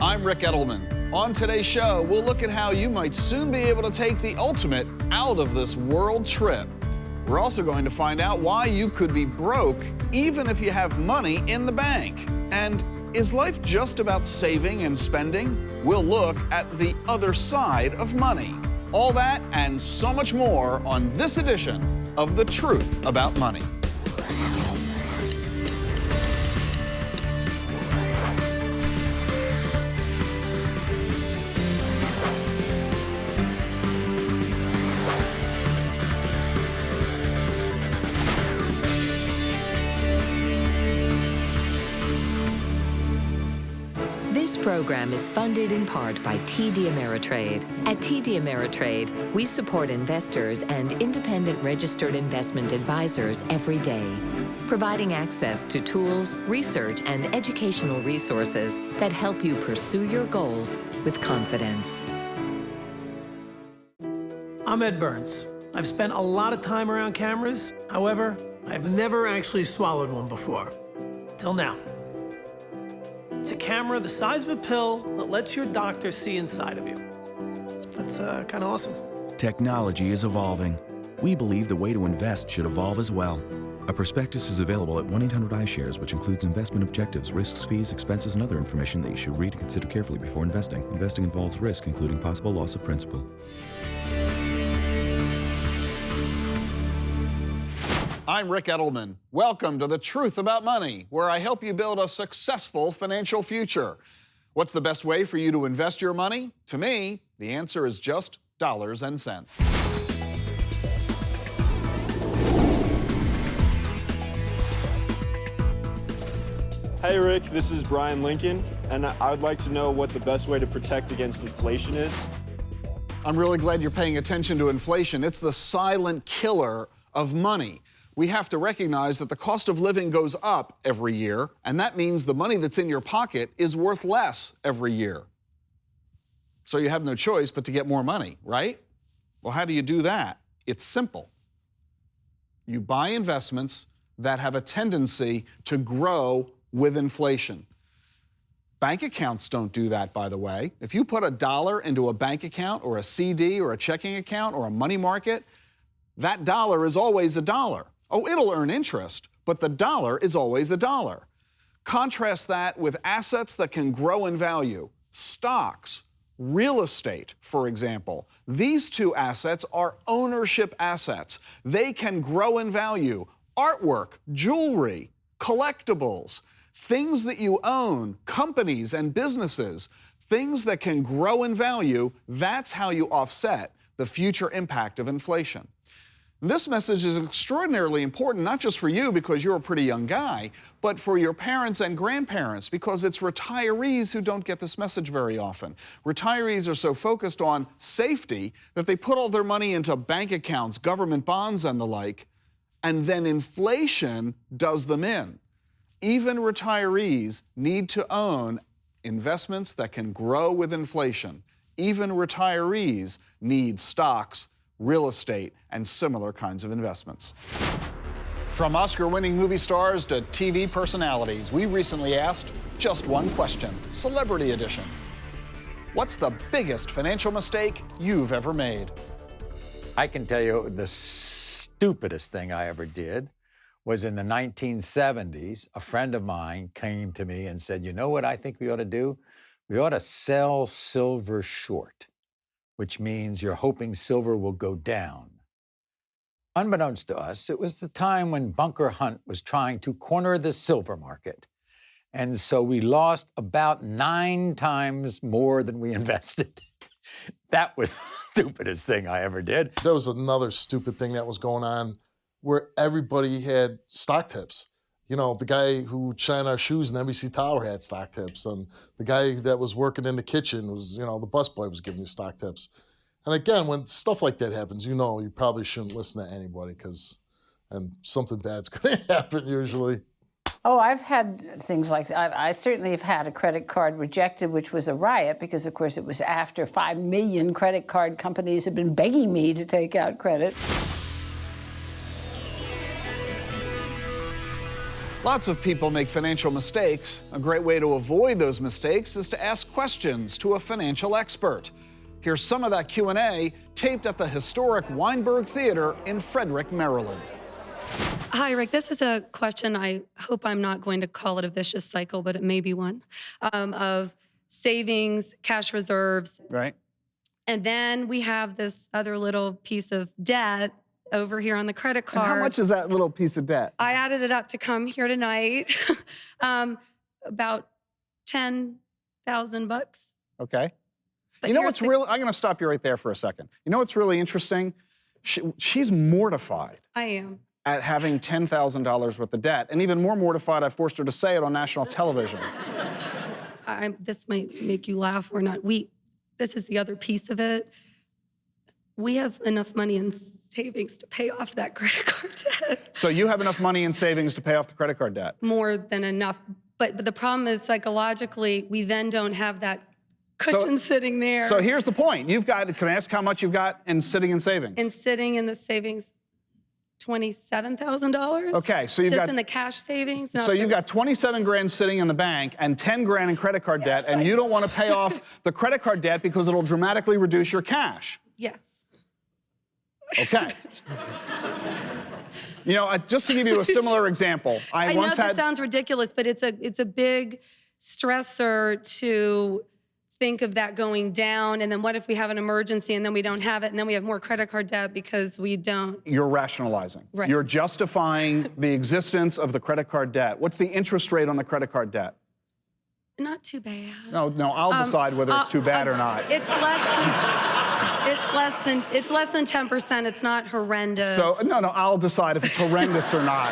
I'm Ric Edelman. On today's show, we'll look at how you might soon be able to take the ultimate out of this world trip. We're also going to find out why you could be broke even if you have money in the bank. And is life just about saving and spending? We'll look at the other side of money. All that and so much more on this edition of The Truth About Money. This program is funded in part by TD Ameritrade. At TD Ameritrade, we support investors and independent registered investment advisors every day, providing access to tools, research, and educational resources that help you pursue your goals with confidence. I'm Ed Burns. I've spent a lot of time around cameras. However, I've never actually swallowed one before. Till now. It's a camera the size of a pill that lets your doctor see inside of you. That's kind of awesome. Technology is evolving. We believe the way to invest should evolve as well. A prospectus is available at 1-800-iShares, which includes investment objectives, risks, fees, expenses, and other information that you should read and consider carefully before investing. Investing involves risk, including possible loss of principal. I'm Ric Edelman. Welcome to The Truth About Money, where I help you build a successful financial future. What's the best way for you to invest your money? To me, the answer is just dollars and cents. Hey Rick, this is Brian Lincoln, and I would like to know what the best way to protect against inflation is. I'm really glad you're paying attention to inflation. It's the silent killer of money. We have to recognize that the cost of living goes up every year, and that means the money that's in your pocket is worth less every year. So you have no choice but to get more money, right? Well, how do you do that? It's simple. You buy investments that have a tendency to grow with inflation. Bank accounts don't do that, by the way. If you put $1 into a bank account or a CD or a checking account or a money market, that dollar is always a dollar. Oh, it'll earn interest, but the dollar is always a dollar. Contrast that with assets that can grow in value. Stocks, real estate, for example. These two assets are ownership assets. They can grow in value. Artwork, jewelry, collectibles, things that you own, companies and businesses, things that can grow in value, that's how you offset the future impact of inflation. This message is extraordinarily important, not just for you because you're a pretty young guy, but for your parents and grandparents because it's retirees who don't get this message very often. Retirees are so focused on safety that they put all their money into bank accounts, government bonds and the like, and then inflation does them in. Even retirees need to own investments that can grow with inflation. Even retirees need stocks, real estate, and similar kinds of investments. From Oscar-winning movie stars to TV personalities, we recently asked just one question, Celebrity Edition. What's the biggest financial mistake you've ever made? I can tell you the stupidest thing I ever did was in the 1970s, a friend of mine came to me and said, you know what I think we ought to do? We ought to sell silver short, which means you're hoping silver will go down. Unbeknownst to us, it was the time when Bunker Hunt was trying to corner the silver market. And so we lost about 9 times more than we invested. That was the stupidest thing I ever did. There was another stupid thing that was going on where everybody had stock tips. You know, the guy who shined our shoes in NBC Tower had stock tips, and the guy that was working in the kitchen was, you know, the busboy was giving you stock tips. And again, when stuff like that happens, you know you probably shouldn't listen to anybody and something bad's going to happen usually. Oh, I've had things like that. I certainly have had a credit card rejected, which was a riot because, of course, it was after 5 million credit card companies had been begging me to take out credit. Lots of people make financial mistakes. A great way to avoid those mistakes is to ask questions to a financial expert. Here's some of that Q&A taped at the historic Weinberg Theater in Frederick, Maryland. Hi, Rick. This is a question. I hope I'm not going to call it a vicious cycle, but it may be one, of savings, cash reserves. Right. And then we have this other little piece of debt over here on the credit card. And how much is that little piece of debt? I added it up to come here tonight. About $10,000. Okay. But you know here's what's the- really, I'm going to stop you right there for a second. You know what's really interesting? She's mortified I am. at having $10,000 worth of debt. And even more mortified, I forced her to say it on national television. This might make you laugh. This is the other piece of it. We have enough money in savings to pay off that credit card debt. So you have enough money in savings to pay off the credit card debt? More than enough. But the problem is psychologically, we then don't have that cushion sitting there. So here's the point. Can I ask how much you've got in sitting in savings? And sitting in the savings, $27,000. Okay, so you've just got in the cash savings. So you've got 27 grand sitting in the bank and 10 grand in credit card debt, and you don't want to pay off the credit card debt because it'll dramatically reduce your cash. Yes. Okay. You know, just to give you a similar example, I know that sounds ridiculous, but it's a big stressor to think of that going down, and then what if we have an emergency and then we don't have it, and then we have more credit card debt because we don't. You're rationalizing. Right. You're justifying the existence of the credit card debt. What's the interest rate on the credit card debt? Not too bad. No, I'll decide whether it's too bad or not. It's less than 10%. It's not horrendous. So, no, I'll decide if it's horrendous or not.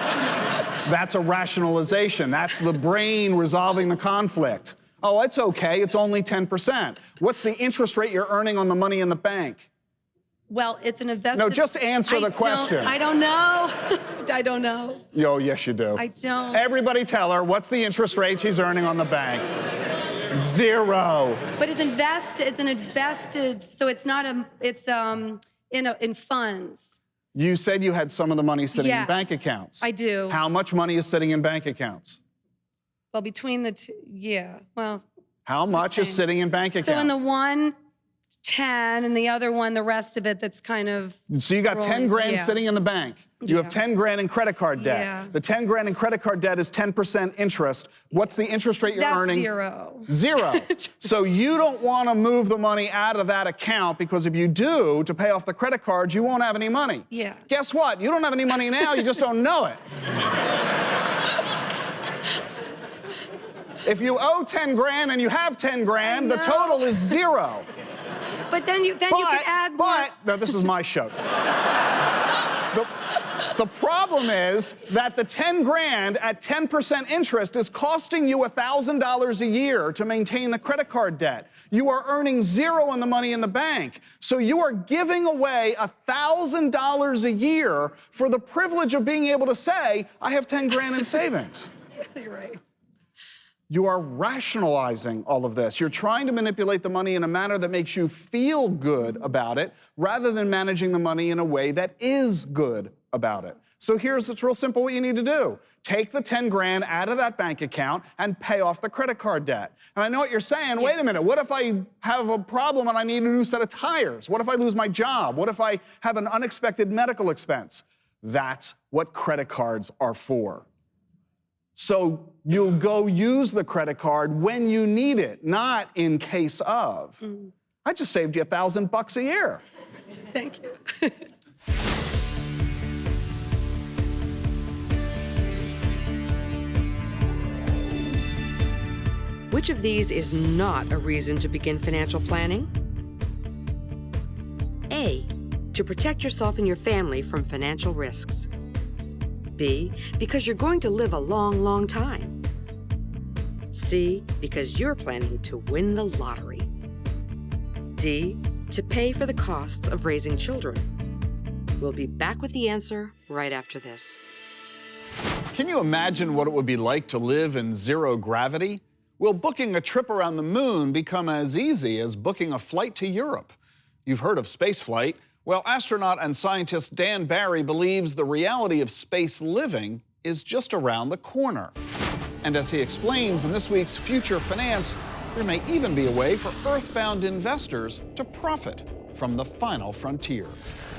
That's a rationalization. That's the brain resolving the conflict. Oh, it's okay. It's only 10%. What's the interest rate you're earning on the money in the bank? Well, it's an invested... No, just answer the question. I don't know. I don't know. Yo, yes, you do. I don't. Everybody tell her, what's the interest rate she's earning on the bank? 0. But it's an invested, so it's not in funds. You said you had some of the money sitting in Yes, bank accounts. I do. How much money is sitting in bank accounts? Well, between the two, yeah, well. How much is same. sitting in bank accounts? So in the one, 10, and the other one, the rest of it that's kind of So you got 10 rolling, grand yeah. sitting in the bank. You have Yeah. 10 grand in credit card debt. Yeah. The 10 grand in credit card debt is 10% interest. What's the interest rate you're That's earning? 0. 0. So you don't want to move the money out of that account because if you do, to pay off the credit cards, you won't have any money. Yeah. Guess what? You don't have any money now, you just don't know it. If you owe 10 grand and you have 10 grand, the total is 0. But then you can add more. No, this is my show. The problem is that the 10 grand at 10% interest is costing you $1,000 a year to maintain the credit card debt. You are earning 0 on the money in the bank. So you are giving away $1,000 a year for the privilege of being able to say, I have 10 grand in savings. You're right. You are rationalizing all of this. You're trying to manipulate the money in a manner that makes you feel good about it, rather than managing the money in a way that is good about it. So it's real simple what you need to do. Take the 10 grand out of that bank account and pay off the credit card debt. And I know what you're saying, wait a minute, what if I have a problem and I need a new set of tires? What if I lose my job? What if I have an unexpected medical expense? That's what credit cards are for. So you'll go use the credit card when you need it, not in case of. I just saved you $1,000 a year. Thank you. Which of these is not a reason to begin financial planning? A, to protect yourself and your family from financial risks. B, because you're going to live a long, long time. C, because you're planning to win the lottery. D, to pay for the costs of raising children. We'll be back with the answer right after this. Can you imagine what it would be like to live in 0 gravity? Will booking a trip around the moon become as easy as booking a flight to Europe? You've heard of spaceflight. Well, astronaut and scientist Dan Barry believes the reality of space living is just around the corner. And as he explains in this week's Future Finance, there may even be a way for earthbound investors to profit from the final frontier.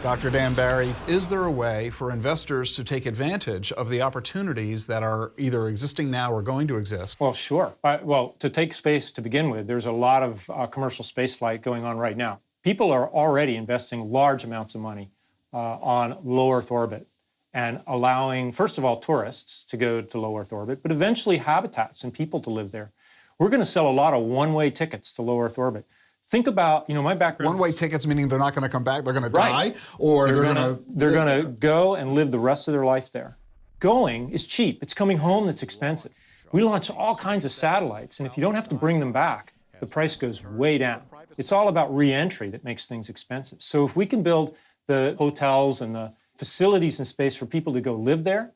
Dr. Dan Barry, is there a way for investors to take advantage of the opportunities that are either existing now or going to exist? Well, sure. Well, to take space to begin with, there's a lot of commercial space flight going on right now. People are already investing large amounts of money on low Earth orbit and allowing, first of all, tourists to go to low Earth orbit, but eventually habitats and people to live there. We're going to sell a lot of one-way tickets to low Earth orbit. Think about, my background. One-way tickets meaning they're not going to come back, they're going to Right. die, or they're going to go and live the rest of their life there. Going is cheap. It's coming home that's expensive. We launch all kinds of satellites, and if you don't have to bring them back, the price goes way down. It's all about re-entry that makes things expensive. So if we can build the hotels and the facilities in space for people to go live there,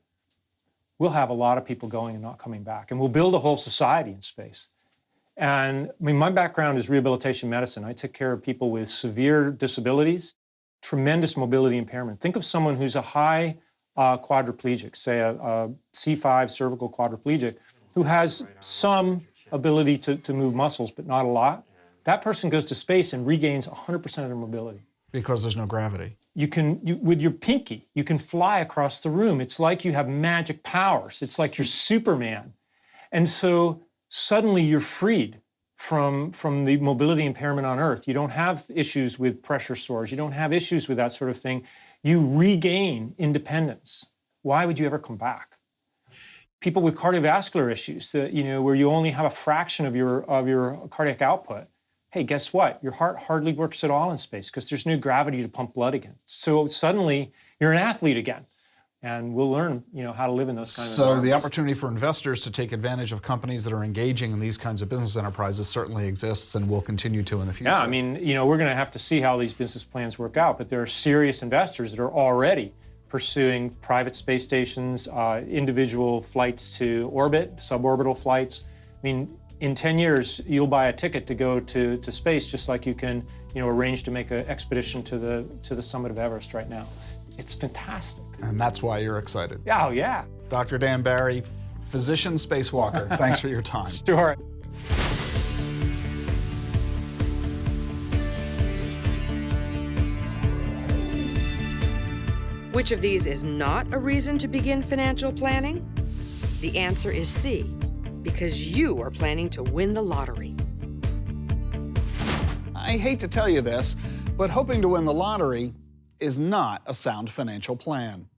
we'll have a lot of people going and not coming back. And we'll build a whole society in space. And my background is rehabilitation medicine. I take care of people with severe disabilities, tremendous mobility impairment. Think of someone who's a high quadriplegic, say a C5 cervical quadriplegic, who has some ability to move muscles, but not a lot. That person goes to space and regains 100% of their mobility. Because there's no gravity. With your pinky, you can fly across the room. It's like you have magic powers. It's like you're Superman. And so suddenly you're freed from the mobility impairment on Earth. You don't have issues with pressure sores. You don't have issues with that sort of thing. You regain independence. Why would you ever come back? People with cardiovascular issues, where you only have a fraction of your cardiac output. Hey, guess what? Your heart hardly works at all in space because there's no gravity to pump blood against. So suddenly you're an athlete again. And we'll learn, how to live in those kinds of environments. So the opportunity for investors to take advantage of companies that are engaging in these kinds of business enterprises certainly exists and will continue to in the future. Yeah, we're going to have to see how these business plans work out, but there are serious investors that are already pursuing private space stations, individual flights to orbit, suborbital flights. In 10 years, you'll buy a ticket to go to space just like you can, arrange to make an expedition to the summit of Everest right now. It's fantastic. And that's why you're excited. Oh, yeah. Dr. Dan Barry, physician spacewalker, thanks for your time. Sure. Which of these is not a reason to begin financial planning? The answer is C, because you are planning to win the lottery. I hate to tell you this, but hoping to win the lottery is not a sound financial plan.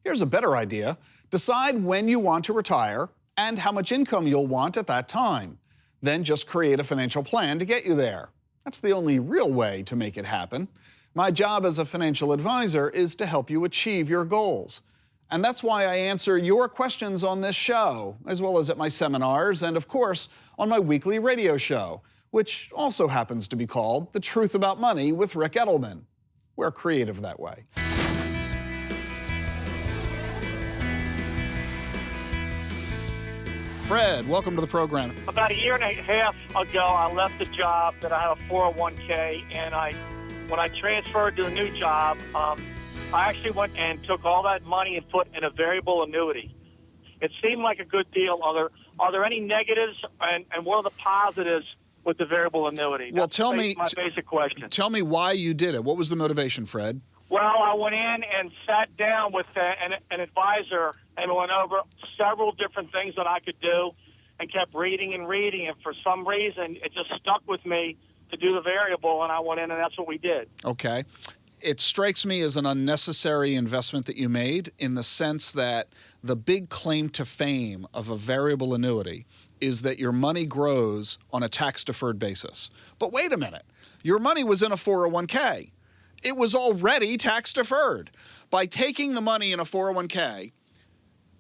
Here's a better idea. Decide when you want to retire and how much income you'll want at that time. Then just create a financial plan to get you there. That's the only real way to make it happen. My job as a financial advisor is to help you achieve your goals. And that's why I answer your questions on this show, as well as at my seminars and, of course, on my weekly radio show, which also happens to be called The Truth About Money with Ric Edelman. We're creative that way. Fred, welcome to the program. About a year and a half ago, I left a job that I had a 401k, and when I transferred to a new job, I actually went and took all that money and put in a variable annuity. It seemed like a good deal. Are there any negatives, and what are the positives with the variable annuity? Well, That's my basic question. Tell me why you did it. What was the motivation, Fred? Well, I went in and sat down with an advisor and went over several different things that I could do and kept reading, and for some reason, it just stuck with me to do the variable, and I went in, and that's what we did. Okay. It strikes me as an unnecessary investment that you made, in the sense that the big claim to fame of a variable annuity is that your money grows on a tax-deferred basis. But wait a minute. Your money was in a 401k. It was already tax-deferred. By taking the money in a 401k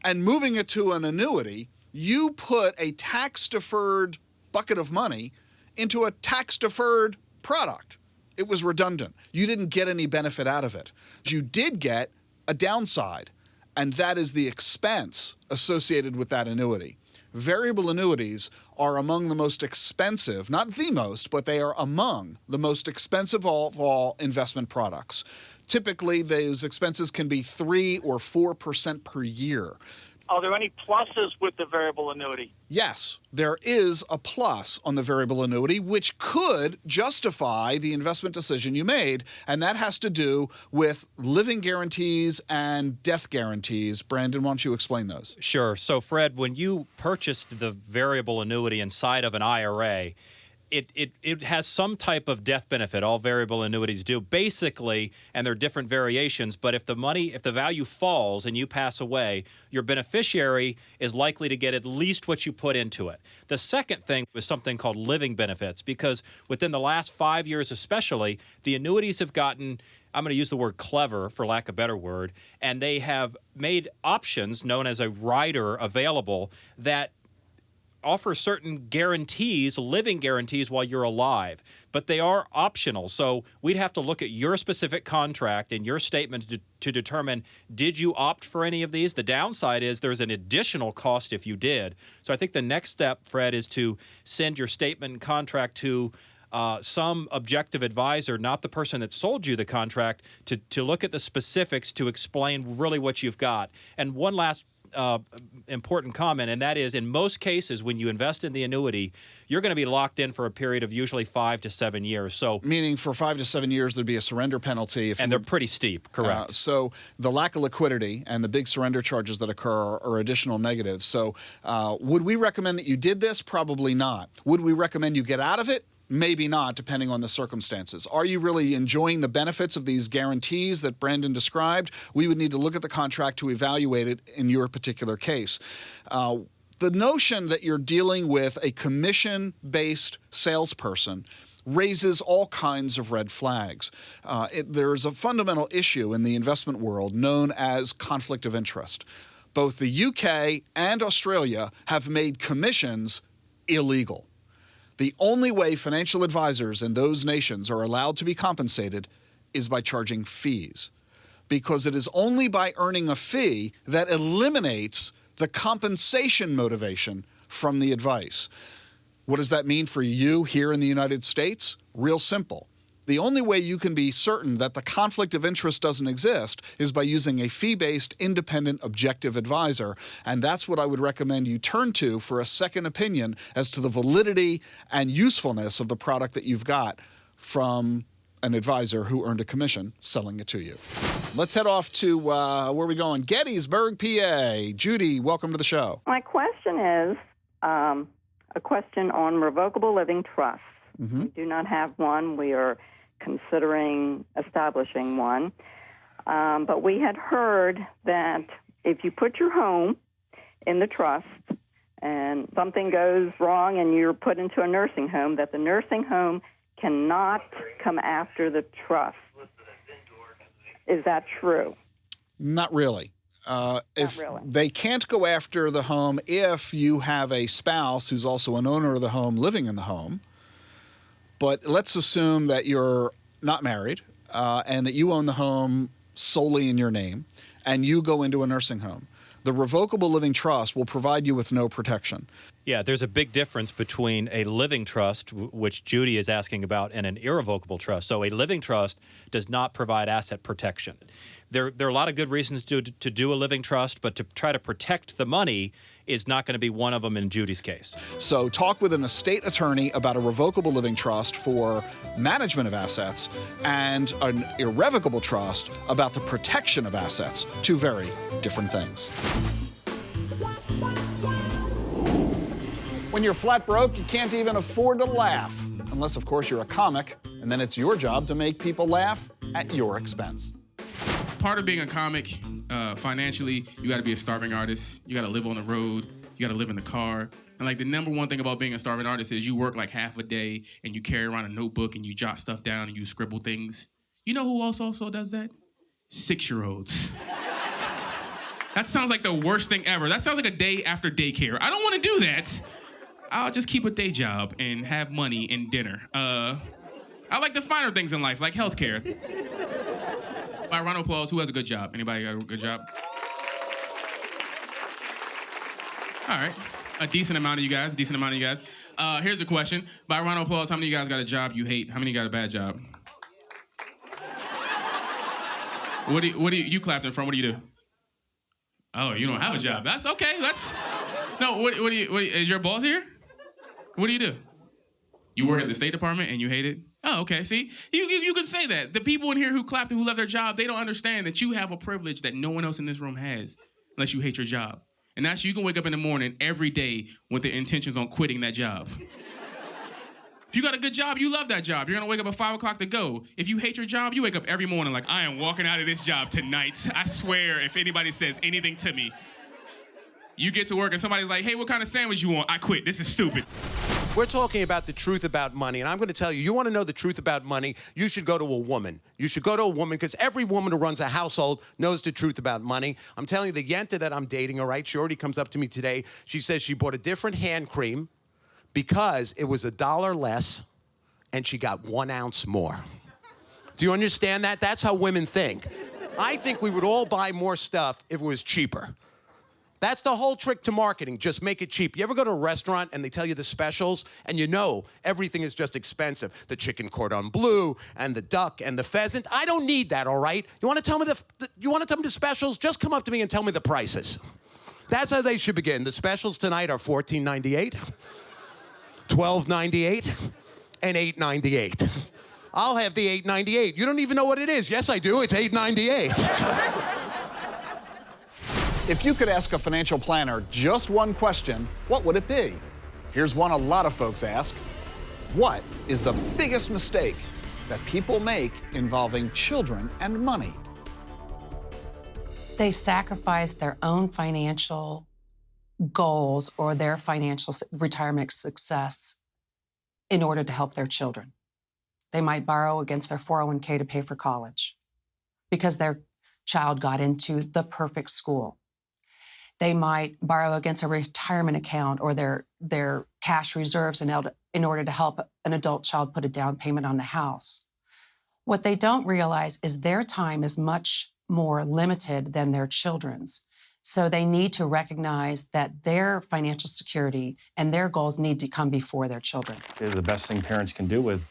and moving it to an annuity, you put a tax-deferred bucket of money into a tax-deferred product. It was redundant. You didn't get any benefit out of it. You did get a downside, and that is the expense associated with that annuity. Variable annuities are among the most expensive, not the most, but they are among the most expensive of all investment products. Typically, those expenses can be 3 or 4% per year. are there any pluses with the variable annuity? Yes, there is a plus on the variable annuity, which could justify the investment decision you made, and that has to do with living guarantees and death guarantees. Brandon, why don't you explain those? Sure. So, Fred, when you purchased the variable annuity inside of an IRA, it has some type of death benefit. All variable annuities do, basically, and there are different variations. But if the value falls and you pass away, your beneficiary is likely to get at least what you put into it. The second thing was something called living benefits, because within the last 5 years especially, the annuities have gotten, I'm going to use the word clever for lack of a better word, and they have made options known as a rider available that offer certain guarantees, living guarantees while you're alive, but they are optional. So we'd have to look at your specific contract and your statement to determine, did you opt for any of these? The downside is there's an additional cost if you did. So I think the next step, Fred, is to send your statement and contract to some objective advisor, not the person that sold you the contract, to look at the specifics to explain really what you've got. And one last important comment, and that is, in most cases, when you invest in the annuity, you're going to be locked in for a period of usually 5 to 7 years. So, meaning for 5 to 7 years, there'd be a surrender penalty. And they're pretty steep, correct. So the lack of liquidity and the big surrender charges that occur are additional negatives. So would we recommend that you did this? Probably not. Would we recommend you get out of it? Maybe not, depending on the circumstances. Are you really enjoying the benefits of these guarantees that Brandon described? We would need to look at the contract to evaluate it in your particular case. The notion that you're dealing with a commission-based salesperson raises all kinds of red flags. There's a fundamental issue in the investment world known as conflict of interest. Both the UK and Australia have made commissions illegal. The only way financial advisors in those nations are allowed to be compensated is by charging fees, because it is only by earning a fee that eliminates the compensation motivation from the advice. What does that mean for you here in the United States? Real simple. The only way you can be certain that the conflict of interest doesn't exist is by using a fee-based, independent, objective advisor, and that's what I would recommend you turn to for a second opinion as to the validity and usefulness of the product that you've got from an advisor who earned a commission selling it to you. Let's head off to, where are we going? Gettysburg, PA. Judy, welcome to the show. My question is a question on revocable living trusts. Mm-hmm. We do not have one. We are considering establishing one. But we had heard that if you put your home in the trust and something goes wrong and you're put into a nursing home, that the nursing home cannot come after the trust. Is that true? Not really. If really. They can't go after the home if you have a spouse who's also an owner of the home living in the home. But let's assume that you're not married and that you own the home solely in your name and you go into a nursing home. The revocable living trust will provide you with no protection. Yeah, there's a big difference between a living trust, which Judy is asking about, and an irrevocable trust. So a living trust does not provide asset protection. There are a lot of good reasons to do a living trust, but to try to protect the money is not going to be one of them in Judy's case. So talk with an estate attorney about a revocable living trust for management of assets and an irrevocable trust about the protection of assets. Two very different things. When you're flat broke, you can't even afford to laugh. Unless, of course, you're a comic, and then it's your job to make people laugh at your expense. Part of being a comic, financially, you got to be a starving artist. You got to live on the road. You got to live in the car. And like the number one thing about being a starving artist is you work like half a day and you carry around a notebook and you jot stuff down and you scribble things. You know who else also does that? 6-year-olds. That sounds like the worst thing ever. That sounds like a day after daycare. I don't want to do that. I'll just keep a day job and have money and dinner. I like the finer things in life, like healthcare. By round of applause, who has a good job? Anybody got a good job? All right, a decent amount of you guys, Here's a question. By round of applause, how many of you guys got a job you hate? How many got a bad job? What do you clapped in front, what do you do? Oh, you don't have a job. That's okay. No, what do you, is your boss here? What do you do? You work at the State Department and you hate it? Oh, okay. See, you could say that. The people in here who clapped and who left their job, they don't understand that you have a privilege that no one else in this room has unless you hate your job. And that's you can wake up in the morning every day with the intentions on quitting that job. If you got a good job, you love that job. You're gonna wake up at 5 o'clock to go. If you hate your job, you wake up every morning like, I am walking out of this job tonight. I swear, if anybody says anything to me, you get to work and somebody's like, hey, what kind of sandwich you want? I quit. This is stupid. We're talking about the truth about money, and I'm going to tell you, you want to know the truth about money, you should go to a woman. You should go to a woman, because every woman who runs a household knows the truth about money. I'm telling you, the Yenta that I'm dating, all right, she already comes up to me today. She says she bought a different hand cream because it was $1 less, and she got 1 ounce more. Do you understand that? That's how women think. I think we would all buy more stuff if it was cheaper. That's the whole trick to marketing. Just make it cheap. You ever go to a restaurant and they tell you the specials and you know everything is just expensive? The chicken cordon bleu and the duck and the pheasant. I don't need that, all right? You want to tell me the specials? Just come up to me and tell me the prices. That's how they should begin. The specials tonight are $14.98, $12.98, and $8.98. I'll have the $8.98. You don't even know what it is. Yes, I do. It's $8.98. If you could ask a financial planner just one question, what would it be? Here's one a lot of folks ask. What is the biggest mistake that people make involving children and money? They sacrifice their own financial goals or their financial retirement success in order to help their children. They might borrow against their 401k to pay for college because their child got into the perfect school. They might borrow against a retirement account or their cash reserves in order to help an adult child put a down payment on the house. What they don't realize is their time is much more limited than their children's. So they need to recognize that their financial security and their goals need to come before their children. The best thing parents can do with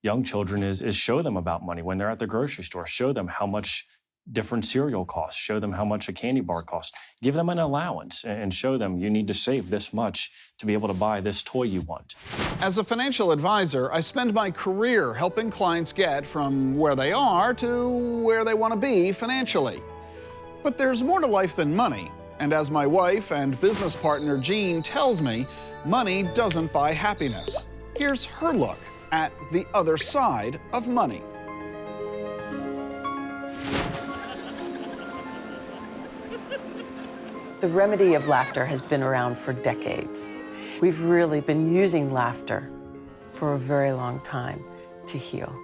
young children is show them about money when they're at the grocery store. Show them how much different cereal costs. Show them how much a candy bar costs. Give them an allowance and show them you need to save this much to be able to buy this toy you want. As a financial advisor, I spend my career helping clients get from where they are to where they want to be financially. But there's more to life than money. And as my wife and business partner Jean tells me, money doesn't buy happiness. Here's her look at the other side of money. The remedy of laughter has been around for decades. We've really been using laughter for a very long time to heal.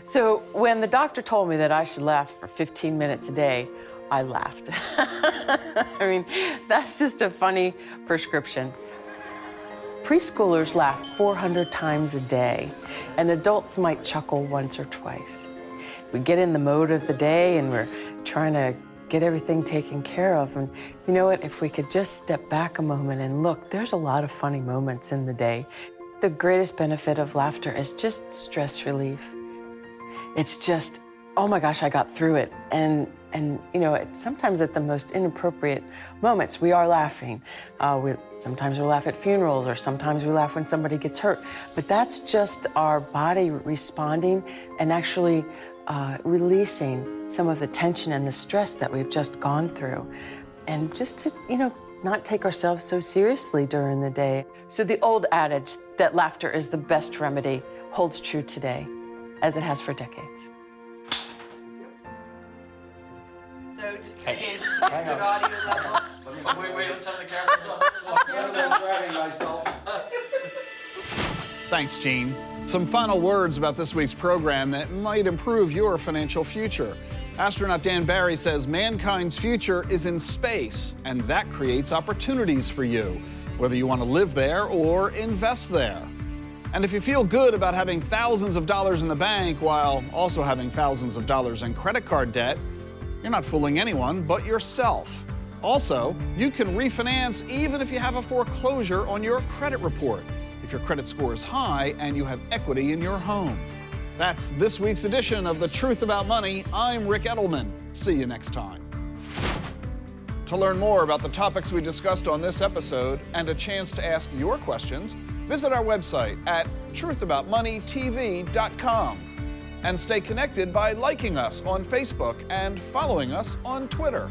So when the doctor told me that I should laugh for 15 minutes a day, I laughed. I mean, that's just a funny prescription. Preschoolers laugh 400 times a day, and adults might chuckle once or twice. We get in the mode of the day and we're trying to get everything taken care of. And you know what, if we could just step back a moment and look, there's a lot of funny moments in the day. The greatest benefit of laughter is just stress relief. It's just, oh my gosh, I got through it. And you know, sometimes at the most inappropriate moments, we are laughing. Sometimes we laugh at funerals, or sometimes we laugh when somebody gets hurt. But that's just our body responding and actually releasing some of the tension and the stress that we've just gone through. And just to, you know, not take ourselves so seriously during the day. So the old adage that laughter is the best remedy holds true today, as it has for decades. So just again, just to get good audio level. Wait, let's have the cameras on. I'm grabbing myself. Thanks, Jean. Some final words about this week's program that might improve your financial future. Astronaut Dan Barry says mankind's future is in space, and that creates opportunities for you, whether you want to live there or invest there. And if you feel good about having thousands of dollars in the bank while also having thousands of dollars in credit card debt, you're not fooling anyone but yourself. Also, you can refinance even if you have a foreclosure on your credit report, if your credit score is high and you have equity in your home. That's this week's edition of The Truth About Money. I'm Ric Edelman. See you next time. To learn more about the topics we discussed on this episode and a chance to ask your questions, visit our website at truthaboutmoneytv.com. And stay connected by liking us on Facebook and following us on Twitter.